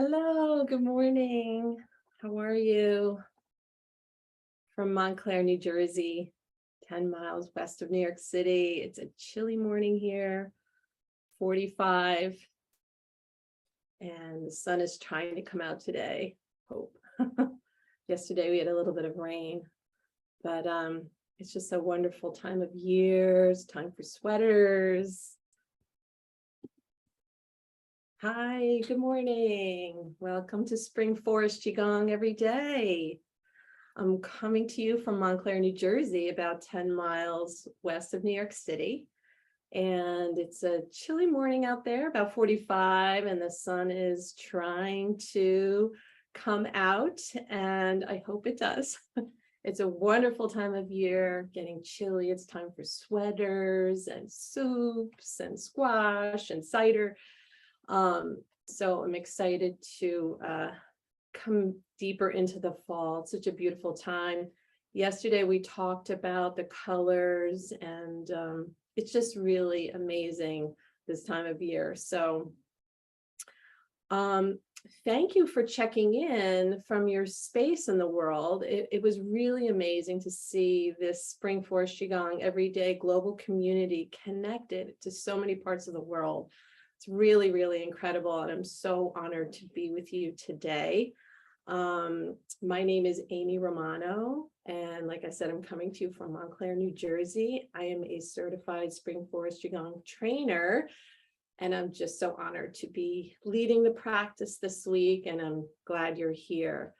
Hello, good morning. How are you? From Montclair, New Jersey, 10 miles west of New York City. It's a chilly morning here, 45, and the sun is trying to come out today. Hope. Yesterday we had a little bit of rain, but it's just a wonderful time of year. It's time for sweaters. Hi, good morning. Welcome to Spring Forest Qigong every day. I'm coming to you from Montclair, New Jersey, about 10 miles west of New York City. And it's a chilly morning out there, about 45, and the sun is trying to come out, and I hope it does. It's a wonderful time of year, getting chilly. It's time for sweaters and soups and squash and cider. So I'm excited to come deeper into the fall. It's such a beautiful time. Yesterday we talked about the colors, and it's just really amazing this time of year. So thank you for checking in from your space in the world. It was really amazing to see this Spring Forest Qigong everyday global community connected to so many parts of the world. It's really, really incredible, and I'm so honored to be with you today. My name is Amy Romano, and like I said, I'm coming to you from Montclair, New Jersey. I am a certified Spring Forest Qigong trainer, and I'm just so honored to be leading the practice this week, and I'm glad you're here.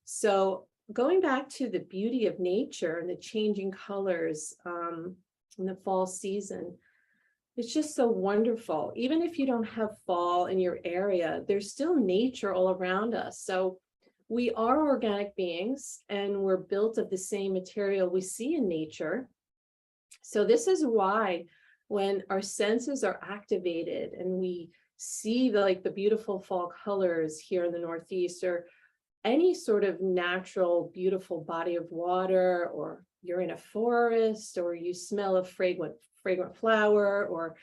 So going back to the beauty of nature and the changing colors in the fall season, it's just so wonderful. Even if you don't have fall in your area, there's still nature all around us. So we are organic beings, and we're built of the same material we see in nature. So this is why when our senses are activated and we see the beautiful fall colors here in the Northeast, or any sort of natural, beautiful body of water, or you're in a forest, or you smell a fragrant flower, or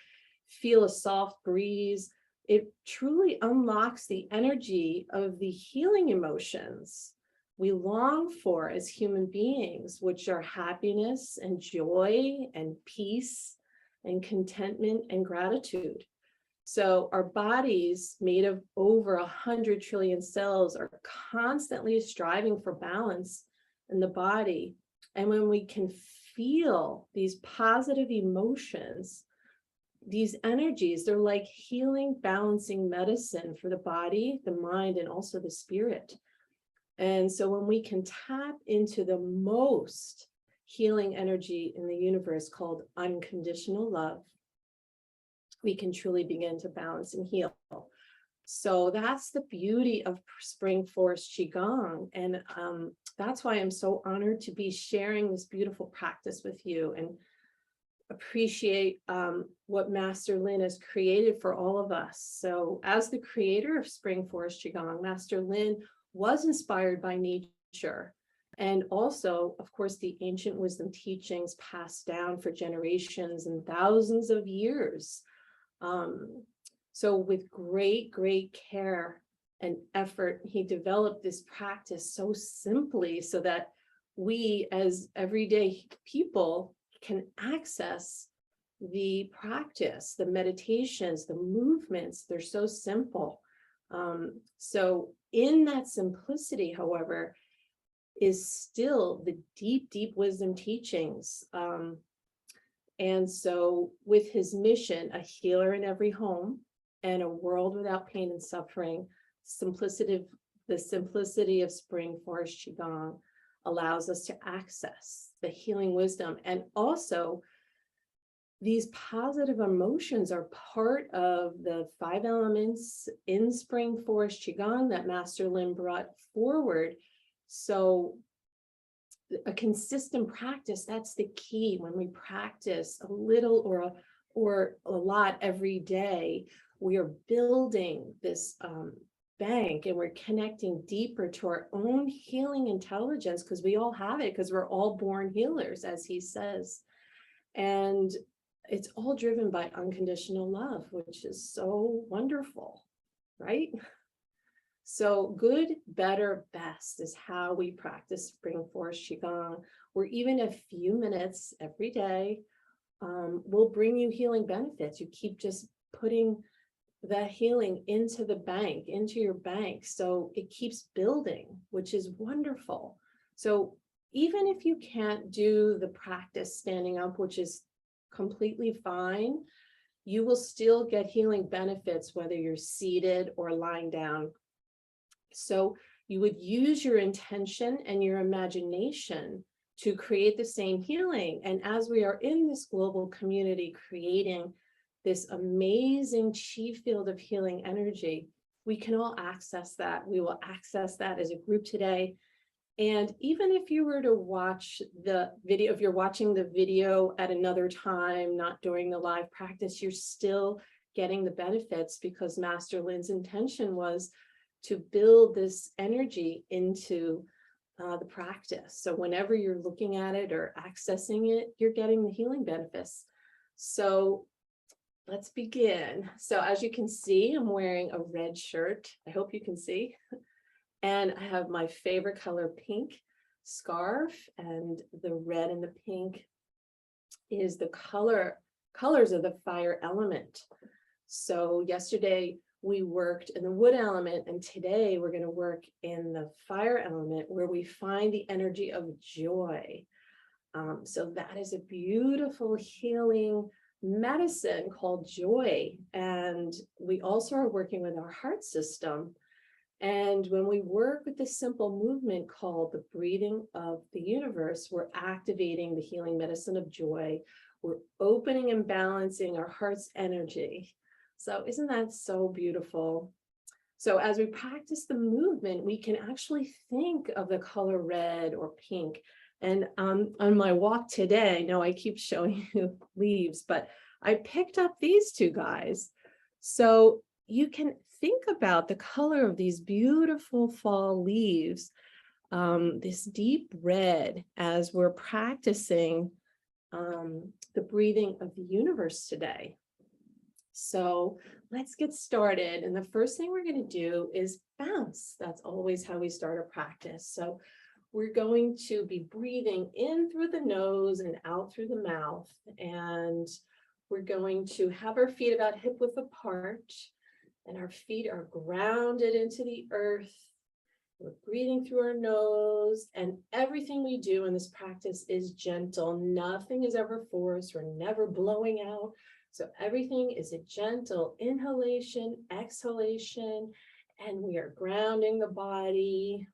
feel a soft breeze, it truly unlocks the energy of the healing emotions we long for as human beings, which are happiness and joy and peace and contentment and gratitude. So our bodies, made of over 100 trillion cells, are constantly striving for balance in the body. And when we can feel these positive emotions, these energies, they're like healing, balancing medicine for the body, the mind, and also the spirit. And so when we can tap into the most healing energy in the universe, called unconditional love, we can truly begin to balance and heal. So that's the beauty of Spring Forest Qigong. And that's why I'm so honored to be sharing this beautiful practice with you, and appreciate what Master Lin has created for all of us. So as the creator of Spring Forest Qigong, Master Lin was inspired by nature, and also, of course, the ancient wisdom teachings passed down for generations and thousands of years. So with great care and effort, he developed this practice so simply, so that we as everyday people can access the practice, the meditations, the movements. They're so simple. So in that simplicity, however, is still the deep wisdom teachings. And so with his mission, a healer in every home and a world without pain and suffering, the simplicity of Spring Forest Qigong allows us to access the healing wisdom. And also, these positive emotions are part of the 5 elements in Spring Forest Qigong that Master Lin brought forward. So a consistent practice, that's the key. When we practice a little or a lot every day, we are building this bank, and we're connecting deeper to our own healing intelligence, because we all have it, because we're all born healers, as he says. And it's all driven by unconditional love, which is so wonderful, right? So good, better, best is how we practice Spring Forest Qigong, where even a few minutes every day will bring you healing benefits. You keep just putting that healing into the bank, into your bank. So it keeps building, which is wonderful. So even if you can't do the practice standing up, which is completely fine, you will still get healing benefits, whether you're seated or lying down. So you would use your intention and your imagination to create the same healing. And as we are in this global community creating this amazing chi field of healing energy, we can all access that. We will access that as a group today. And even if you were to watch the video, if you're watching the video at another time, not during the live practice, you're still getting the benefits, because Master Lin's intention was to build this energy into the practice. So whenever you're looking at it or accessing it, you're getting the healing benefits. So let's begin. So as you can see, I'm wearing a red shirt. I hope you can see. And I have my favorite color, pink scarf, and the red and the pink is the colors of the fire element. So yesterday we worked in the wood element, and today we're going to work in the fire element, where we find the energy of joy. So that is a beautiful healing medicine called joy. And we also are working with our heart system. And when we work with this simple movement called the breathing of the universe, we're activating the healing medicine of joy. We're opening and balancing our heart's energy. So isn't that so beautiful? So as we practice the movement, we can actually think of the color red or pink. And on my walk today, I know I keep showing you leaves, but I picked up these two guys. So you can think about the color of these beautiful fall leaves, this deep red, as we're practicing the breathing of the universe today. So let's get started. And the first thing we're going to do is bounce. That's always how we start a practice. So we're going to be breathing in through the nose and out through the mouth. And we're going to have our feet about hip width apart, and our feet are grounded into the earth. We're breathing through our nose, and everything we do in this practice is gentle. Nothing is ever forced. We're never blowing out. So everything is a gentle inhalation, exhalation, and we are grounding the body,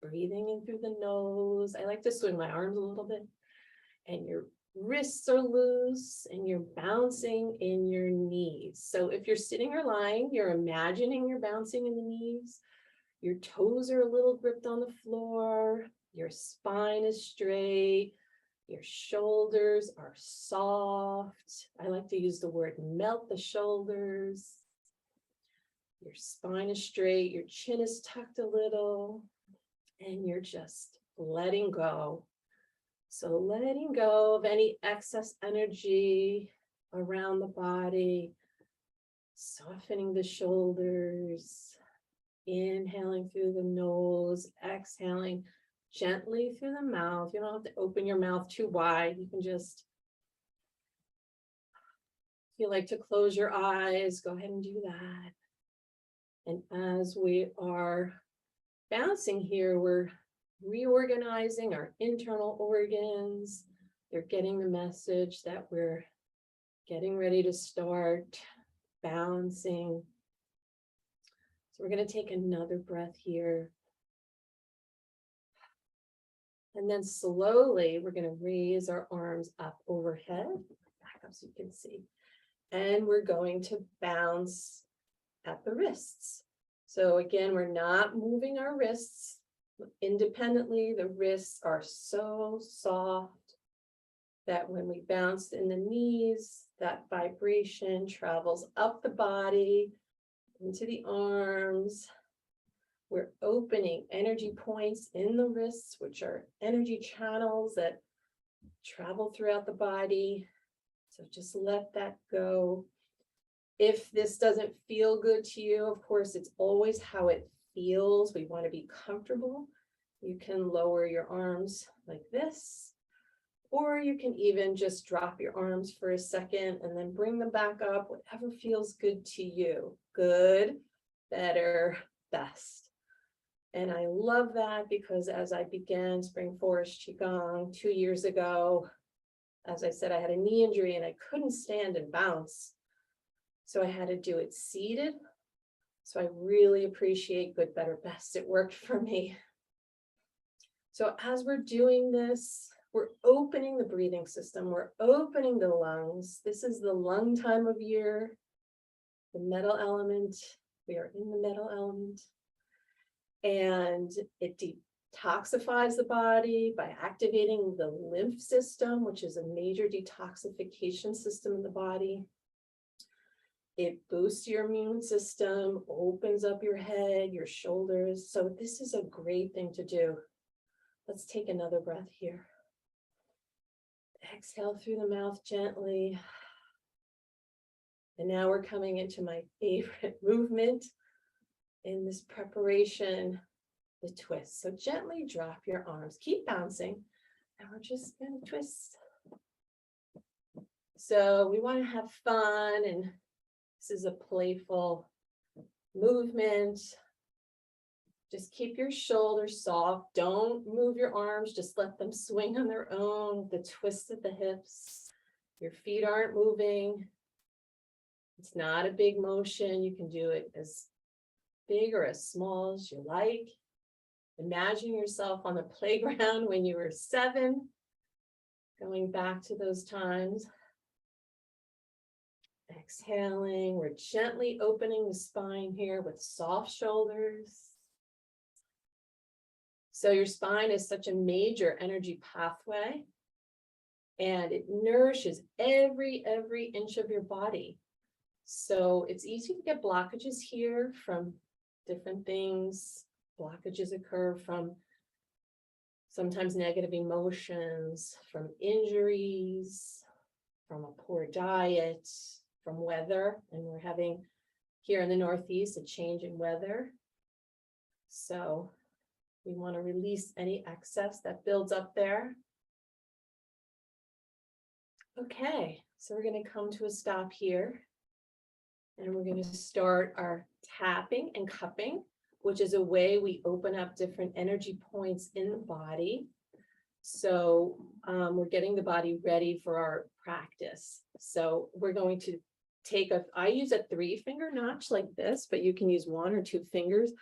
breathing in through the nose. I like to swing my arms a little bit, and your wrists are loose, and you're bouncing in your knees. So if you're sitting or lying, you're imagining you're bouncing in the knees. Your toes are a little gripped on the floor. Your spine is straight. Your shoulders are soft. I like to use the word melt the shoulders. Your spine is straight. Your chin is tucked a little, and you're just letting go. So letting go of any excess energy around the body, softening the shoulders, inhaling through the nose, exhaling gently through the mouth. You don't have to open your mouth too wide. You can just, if you like to close your eyes, go ahead and do that. And as we are bouncing here, we're reorganizing our internal organs. They're getting the message that we're getting ready to start bouncing. So we're going to take another breath here. And then slowly, we're going to raise our arms up overhead, back up so you can see. And we're going to bounce at the wrists. So again, we're not moving our wrists independently. The wrists are so soft that when we bounce in the knees, that vibration travels up the body, into the arms. We're opening energy points in the wrists, which are energy channels that travel throughout the body. So just let that go. If this doesn't feel good to you, of course, it's always how it feels. We want to be comfortable. You can lower your arms like this, or you can even just drop your arms for a second and then bring them back up, whatever feels good to you. Good, better, best. And I love that because as I began Spring Forest Qigong 2 years ago, as I said, I had a knee injury and I couldn't stand and bounce. So I had to do it seated. So I really appreciate good, better, best. It worked for me. So as we're doing this, we're opening the breathing system. We're opening the lungs. This is the lung time of year, the metal element. We are in the metal element. And it detoxifies the body by activating the lymph system, which is a major detoxification system in the body. It boosts your immune system, opens up your head, your shoulders. So this is a great thing to do. Let's take another breath here. Exhale through the mouth gently. And now we're coming into my favorite movement in this preparation, the twist. So gently drop your arms, keep bouncing, and we're just going to twist. So we want to have fun, and this is a playful movement. Just keep your shoulders soft. Don't move your arms. Just let them swing on their own. The twist at the hips. Your feet aren't moving. It's not a big motion. You can do it as big or as small as you like. Imagine yourself on the playground when you were 7, going back to those times. Exhaling, we're gently opening the spine here with soft shoulders. So your spine is such a major energy pathway, and it nourishes every inch of your body. So it's easy to get blockages here from different things. Blockages occur from sometimes negative emotions, from injuries, from a poor diet, from weather. And we're having here in the Northeast a change in weather. So we want to release any excess that builds up there. Okay, so we're going to come to a stop here. And we're going to start our tapping and cupping, which is a way we open up different energy points in the body. So we're getting the body ready for our practice. So we're going to take I use a 3-finger notch like this, but you can use 1 or 2 fingers. And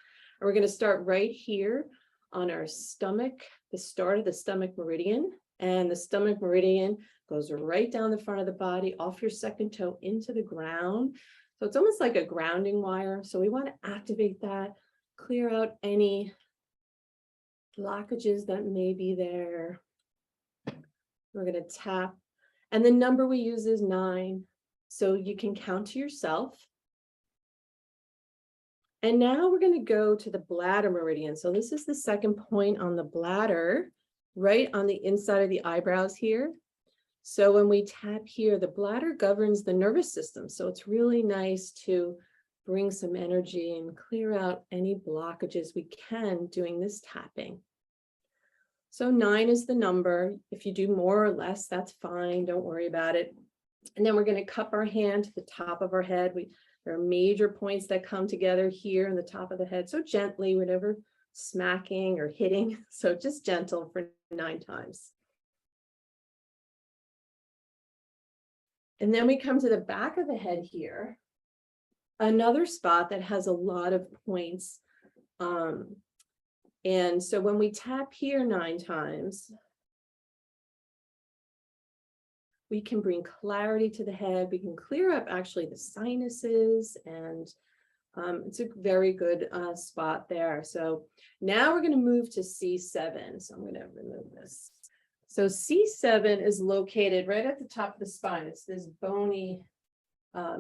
we're going to start right here on our stomach, the start of the stomach meridian. And the stomach meridian goes right down the front of the body, off your second toe into the ground. So it's almost like a grounding wire. So we want to activate that, clear out any blockages that may be there. We're going to tap. And the number we use is 9. So you can count to yourself. And now we're going to go to the bladder meridian. So this is the second point on the bladder, right on the inside of the eyebrows here. So when we tap here, the bladder governs the nervous system. So it's really nice to bring some energy and clear out any blockages we can doing this tapping. So 9 is the number. If you do more or less, that's fine. Don't worry about it. And then we're going to cup our hand to the top of our head. There are major points that come together here in the top of the head. So gently, whatever smacking or hitting. So just gentle for 9 times. And then we come to the back of the head here, another spot that has a lot of points. And so when we tap here 9 times, we can bring clarity to the head. We can clear up actually the sinuses, and it's a very good spot there. So now we're going to move to C7. So I'm going to remove this. So C7 is located right at the top of the spine. It's this bony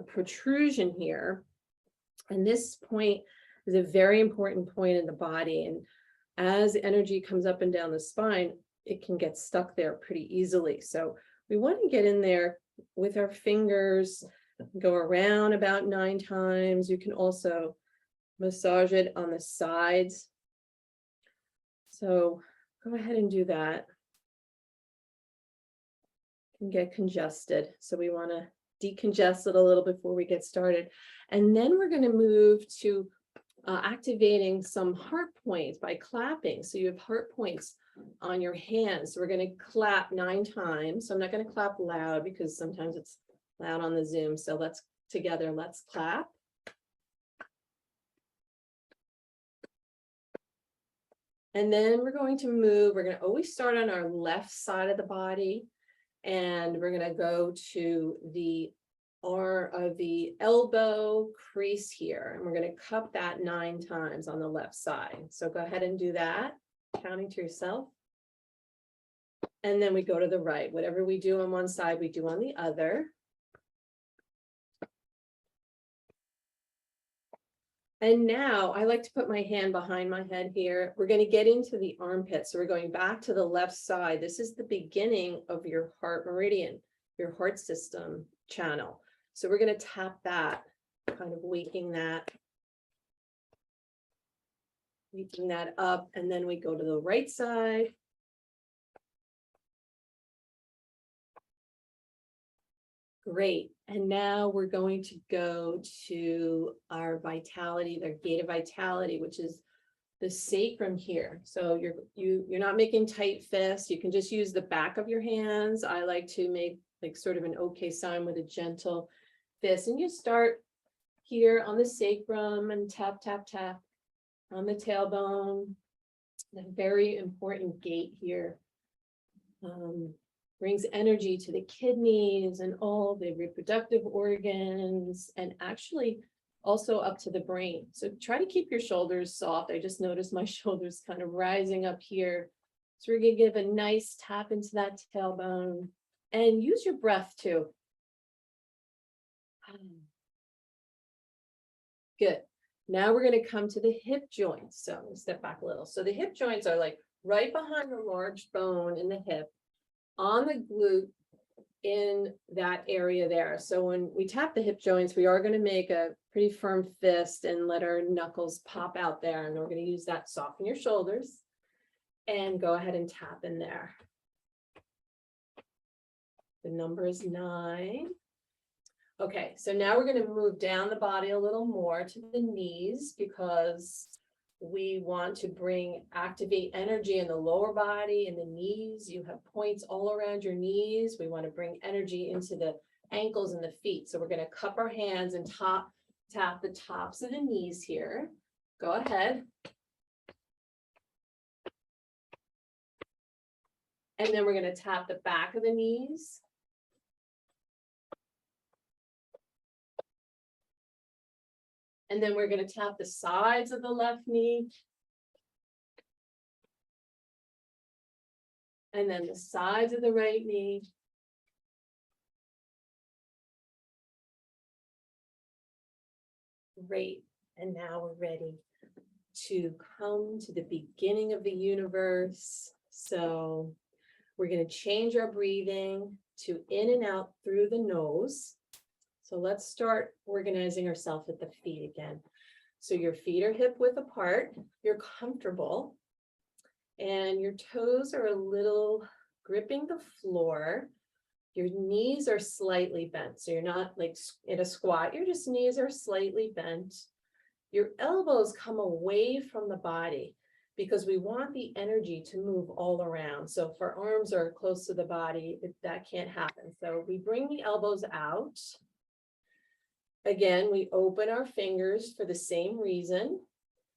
protrusion here. And this point is a very important point in the body. And as energy comes up and down the spine, it can get stuck there pretty easily. So we want to get in there with our fingers, Go around about 9 times. You can also massage it on the sides. So go ahead and do that. Can get congested. So we want to decongest it a little before we get started. And then we're going to move to activating some heart points by clapping. So you have heart points on your hands. So we're going to clap 9 times. So I'm not going to clap loud because sometimes it's loud on the Zoom. So let's clap. And then we're going to move. We're going to always start on our left side of the body. And we're going to go to the elbow crease here. And we're going to cup that 9 times on the left side. So go ahead and do that, counting to yourself. And then we go to the right. Whatever we do on one side, we do on the other. And now I like to put my hand behind my head here. We're going to get into the armpit. So we're going back to the left side. This is the beginning of your heart meridian, your heart system channel. So we're going to tap that, kind of waking that up. And then we go to the right side. Great. And now we're going to go to our vitality, their gate of vitality, which is the sacrum here. So you're not making tight fists. You can just use the back of your hands. I like to make like sort of an okay sign with a gentle fist. And you start here on the sacrum and tap, tap, tap on the tailbone. A very important gate here. Brings energy to the kidneys and all the reproductive organs, and actually also up to the brain. So try to keep your shoulders soft. I just noticed my shoulders kind of rising up here. So we're going to give a nice tap into that tailbone and use your breath too. Good. Now we're going to come to the hip joints. So I'm going to step back a little. So the hip joints are like right behind the large bone in the hip, on the glute in that area there. So when we tap the hip joints, we are going to make a pretty firm fist and let our knuckles pop out there. And we're going to use that, soften your shoulders and go ahead and tap in there. The number is 9. Okay, so now we're going to move down the body a little more to the knees, because we want to activate energy in the lower body, in the knees. You have points all around your knees. We want to bring energy into the ankles and the feet. So we're going to cup our hands and tap the tops of the knees here. Go ahead. And then we're going to tap the back of the knees. And then we're going to tap the sides of the left knee. And then the sides of the right knee. Great. And now we're ready to come to the beginning of the universe. So we're going to change our breathing to in and out through the nose. So let's start organizing ourselves at the feet again. So your feet are hip width apart, you're comfortable, and your toes are a little gripping the floor. Your knees are slightly bent. So you're not like in a squat, your just knees are slightly bent. Your elbows come away from the body because we want the energy to move all around. So if our arms are close to the body, that can't happen. So we bring the elbows out. Again, we open our fingers for the same reason,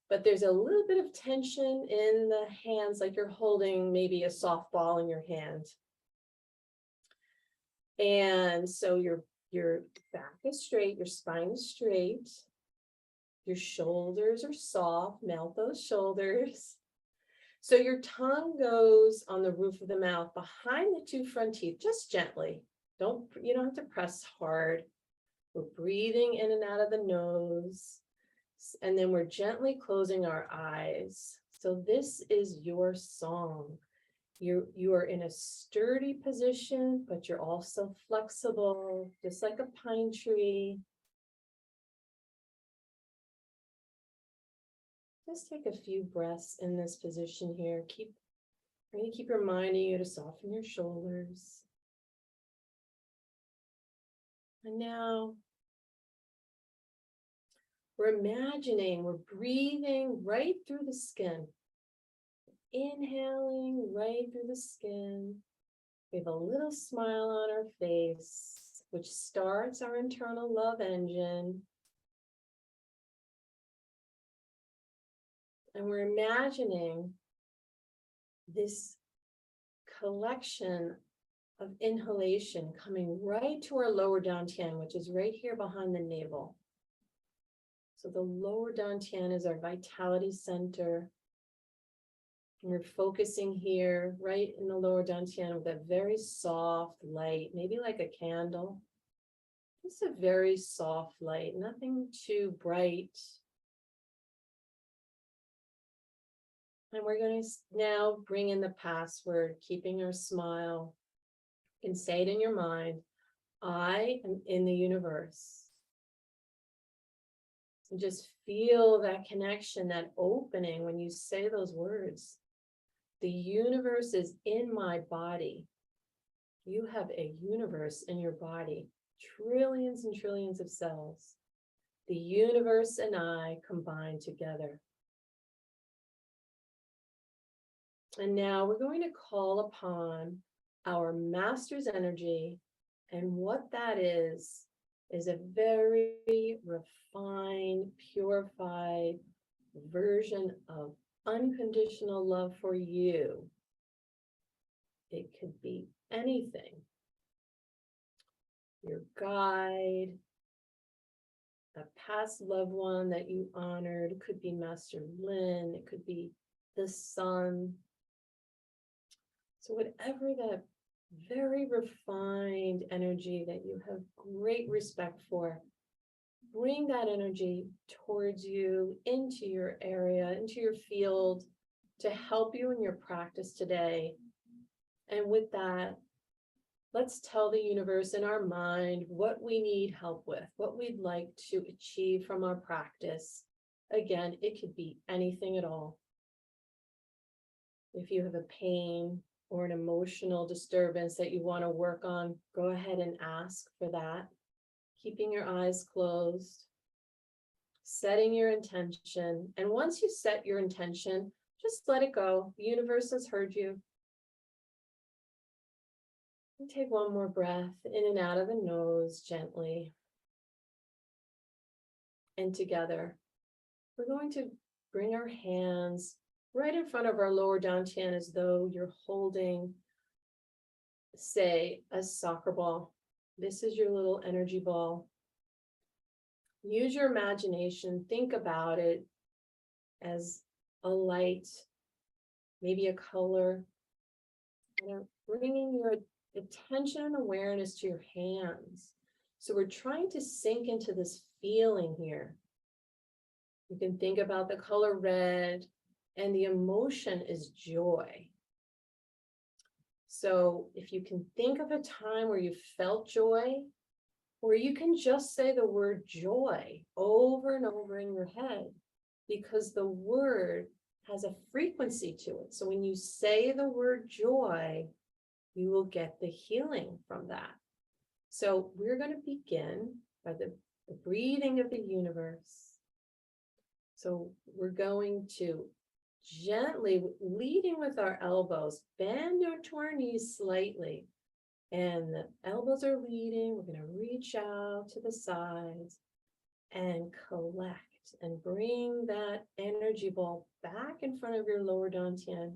but there's a little bit of tension in the hands, like you're holding maybe a softball in your hand. And so your back is straight, your spine is straight, your shoulders are soft, melt those shoulders. So your tongue goes on the roof of the mouth behind the 2 front teeth, just gently. You don't have to press hard. We're breathing in and out of the nose, and then we're gently closing our eyes. So this is your song. You are in a sturdy position, but you're also flexible, just like a pine tree. Just take a few breaths in this position here. I'm going to keep reminding you to soften your shoulders. And now we're imagining we're breathing right through the skin. Inhaling right through the skin. We have a little smile on our face, which starts our internal love engine. And we're imagining this collection of inhalation coming right to our lower dantian, which is right here behind the navel. So the lower dantian is our vitality center. And we're focusing here right in the lower dantian with a very soft light, maybe like a candle. Just a very soft light, nothing too bright. And we're going to now bring in the password, keeping our smile. You can say it in your mind. I am in the universe. And just feel that connection, that opening when you say those words. The universe is in my body. You have a universe in your body, trillions and trillions of cells. The universe and I combine together. And now we're going to call upon our master's energy. And what that is a very refined, purified version of unconditional love for you. It could be anything. Your guide, a past loved one that you honored. It could be Master Lin. It could be the sun. So whatever that very refined energy that you have great respect for, bring that energy towards you, into your area, into your field, to help you in your practice today. And with that, let's tell the universe in our mind what we need help with, what we'd like to achieve from our practice. Again, it could be anything at all. If you have a pain or an emotional disturbance that you want to work on, go ahead and ask for that. Keeping your eyes closed, setting your intention. And once you set your intention, just let it go. The universe has heard you. And take one more breath in and out of the nose gently. And together, we're going to bring our hands right in front of our lower dantian as though you're holding, say, a soccer ball. This is your little energy ball. Use your imagination. Think about it as a light, maybe a color. And bringing your attention and awareness to your hands. So we're trying to sink into this feeling here. You can think about the color red, and the emotion is joy. So if you can think of a time where you felt joy, or you can just say the word joy over and over in your head, because the word has a frequency to it. So when you say the word joy, you will get the healing from that. So we're going to begin by the breathing of the universe. So we're going to gently, leading with our elbows, bend to our knees slightly. And the elbows are leading. We're going to reach out to the sides and collect and bring that energy ball back in front of your lower dantian.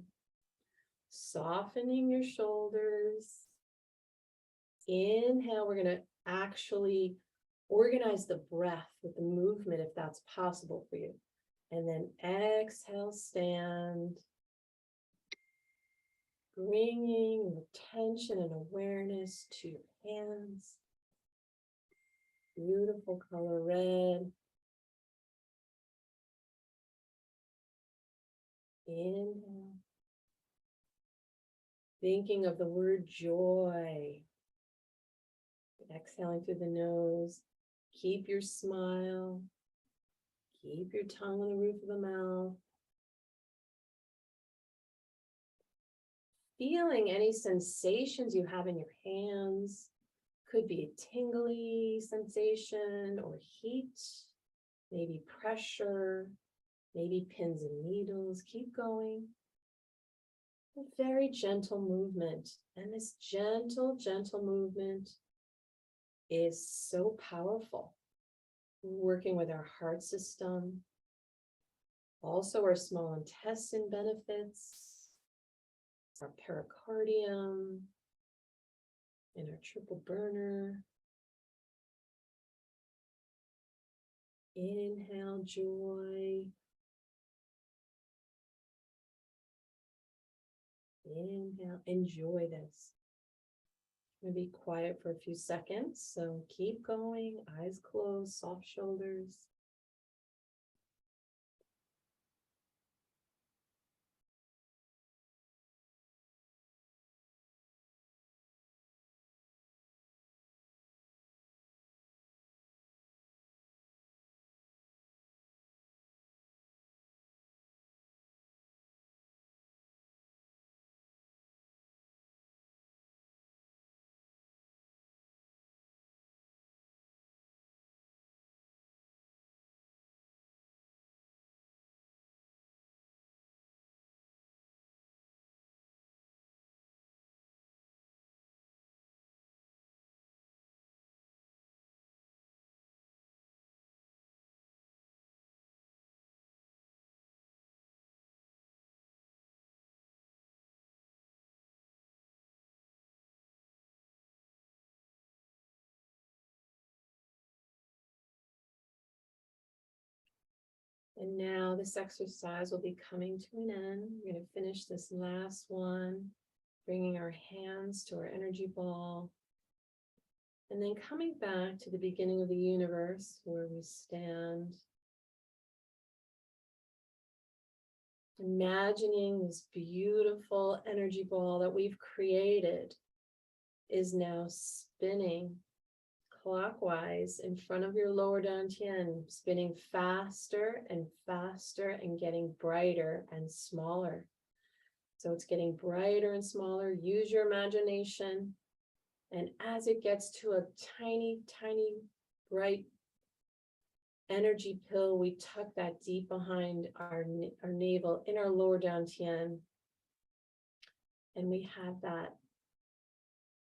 Softening your shoulders. Inhale, we're going to actually organize the breath with the movement if that's possible for you. And then exhale, stand. Bringing attention and awareness to your hands. Beautiful color red. Inhale. Thinking of the word joy. Exhaling through the nose. Keep your smile. Keep your tongue on the roof of the mouth. Feeling any sensations you have in your hands. Could be a tingly sensation or heat, maybe pressure, maybe pins and needles. Keep going. A very gentle movement. And this gentle, gentle movement is so powerful. Working with our heart system. Also our small intestine benefits. Our pericardium. And our triple burner. Inhale joy. Inhale, enjoy this. I'm going to be quiet for a few seconds, so keep going, eyes closed, soft shoulders. And now this exercise will be coming to an end. We're going to finish this last one, bringing our hands to our energy ball. And then coming back to the beginning of the universe where we stand. Imagining this beautiful energy ball that we've created is now spinning clockwise in front of your lower dantian, spinning faster and faster and getting brighter and smaller. So it's getting brighter and smaller. Use your imagination. And as it gets to a tiny, tiny, bright energy pill, we tuck that deep behind our navel in our lower dantian. And we have that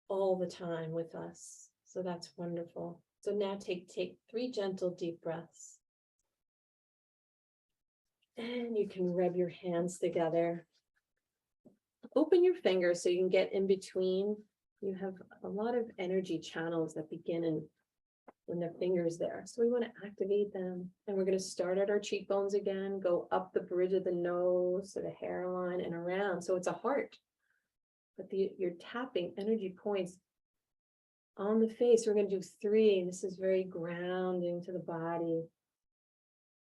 all the time with us. So that's wonderful. So now take 3 gentle deep breaths. And you can rub your hands together. Open your fingers so you can get in between. You have a lot of energy channels that begin in the fingers there. So we want to activate them. And we're going to start at our cheekbones again, go up the bridge of the nose to the hairline and around. So it's a heart. But you're tapping energy points on the face. We're going to do 3. This is very grounding to the body.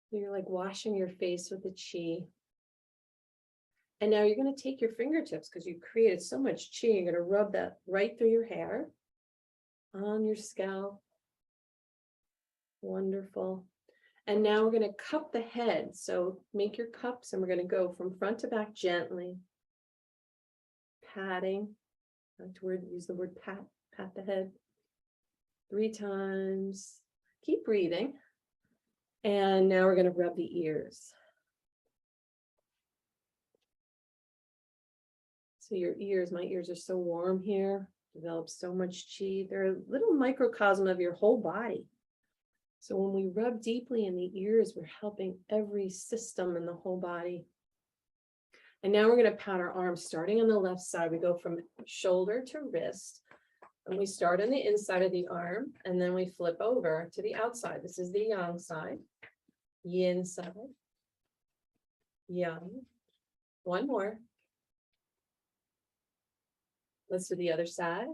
So you're like washing your face with the chi. And now you're going to take your fingertips because you created so much chi. You're going to rub that right through your hair, on your scalp. Wonderful. And now we're going to cup the head. So make your cups and we're going to go from front to back gently. Patting. Use the word pat. Pat the head 3 times. Keep breathing. And now we're going to rub the ears. So your ears, my ears are so warm here. Develop so much chi. They're a little microcosm of your whole body. So when we rub deeply in the ears, we're helping every system in the whole body. And now we're going to pat our arms, starting on the left side. We go from shoulder to wrist. And we start on the inside of the arm, and then we flip over to the outside. This is the yang side, yin side, yang. One more. Let's do the other side.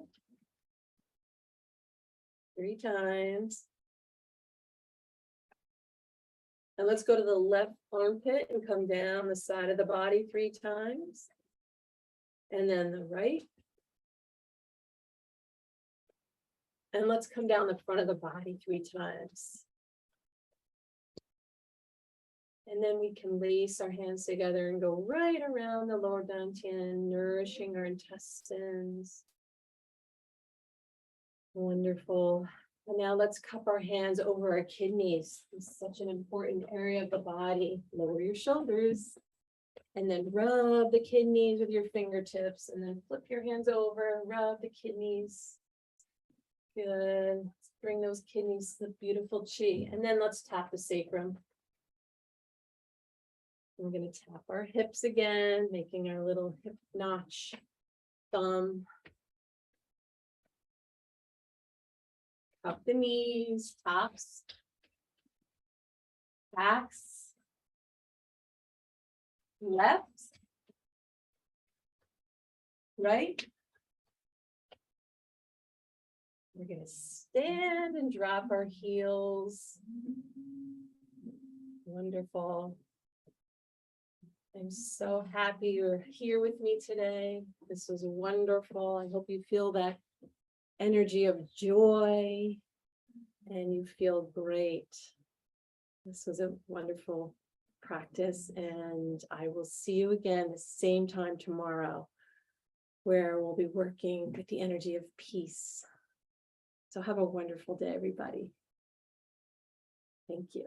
3 times. And let's go to the left armpit and come down the side of the body 3 times. And then the right And let's come down the front of the body 3 times. And then we can lace our hands together and go right around the lower dantian, nourishing our intestines. Wonderful. And now let's cup our hands over our kidneys. It's such an important area of the body. Lower your shoulders. And then rub the kidneys with your fingertips. And then flip your hands over, rub the kidneys. Good. Let's bring those kidneys to the beautiful chi. And then let's tap the sacrum. We're going to tap our hips again, making our little hip notch thumb. Up the knees, tops, backs, left, right. We're going to stand and drop our heels. Wonderful. I'm so happy you're here with me today. This was wonderful. I hope you feel that energy of joy and you feel great. This was a wonderful practice, and I will see you again the same time tomorrow, where we'll be working with the energy of peace. So have a wonderful day, everybody. Thank you.